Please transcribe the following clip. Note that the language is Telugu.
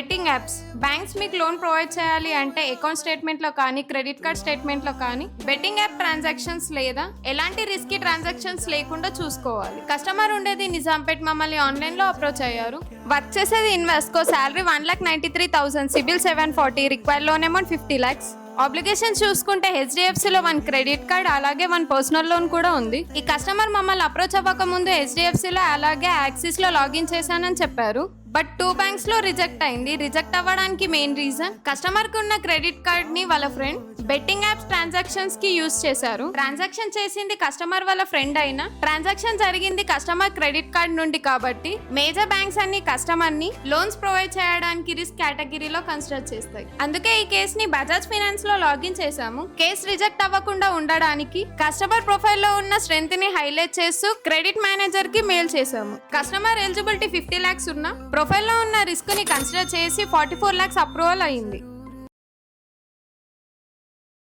Betting apps. బ్యాంక్స్ మీకు లోన్ ప్రొవైడ్ చేయాలి అంటే అకౌంట్ స్టేట్మెంట్ లో కానీ క్రెడిట్ కార్డ్ స్టేట్మెంట్ లో కానీ బెట్టింగ్ యాప్ ట్రాన్సాక్షన్స్ లేదా ఎలాంటి రిస్కీ ట్రాన్సాక్షన్స్ లేకుండా చూసుకోవాలి. కస్టమర్ ఉండేది నిజాంపేట్. మమ్మల్ని ఆన్లైన్ లో అప్రోచ్ అయ్యారు. వర్క్ చేసేది ఇన్వెస్ట్కో. Salary 1,93,000, CIBIL 740, required loan amount 50 lakhs. Obligation చూసుకుంటే HDFCలో 1 క్రెడిట్ కార్డ్ అలాగే 1 పర్సనల్ లోన్ కూడా ఉంది. ఈ కస్టమర్ మమ్మల్ని అప్రోచ్ అవ్వక ముందు HDFCలో అలాగే యాక్సిస్లో లాగిన్ చేశానని చెప్పారు. బట్ 2 బ్యాంక్స్ లో రిజెక్ట్ అయింది. రిజెక్ట్ అవ్వడానికి మెయిన్ రీజన్ కస్టమర్ కు ఉన్న క్రెడిట్ కార్డ్ ని వాళ్ళ ఫ్రెండ్ బెట్టింగ్ యాప్స్ ట్రాన్సాక్షన్స్ కి యూజ్ చేశారు. ట్రాన్సాక్షన్ చేసింది కస్టమర్ వాళ్ళ ఫ్రెండ్ అయినా ట్రాన్సాక్షన్ జరిగింది కస్టమర్ క్రెడిట్ కార్డ్ నుండి. కాబట్టి మేజర్ బ్యాంక్స్ అన్ని కస్టమర్ ని లోన్స్ ప్రొవైడ్ చేయడానికి రిస్క్ కేటగిరీలో కన్సిడర్ చేస్తాయి. అందుకే ఈ కేస్ ని బజాజ్ ఫైనాన్స్ లో లాగిన్ చేశాము. కేసు రిజెక్ట్ అవ్వకుండా ఉండడానికి కస్టమర్ ప్రొఫైల్ లో ఉన్న స్ట్రెంత్ ని హైలైట్ చేస్తూ క్రెడిట్ మేనేజర్ కి మెయిల్ చేశాము. కస్టమర్ ఎలిజిబిలిటీ 50 lakhs ఉన్న ప్రొఫైల్లో ఉన్న రిస్క్ ని కన్సిడర్ చేసి 44 lakhs అప్రూవల్ అయింది.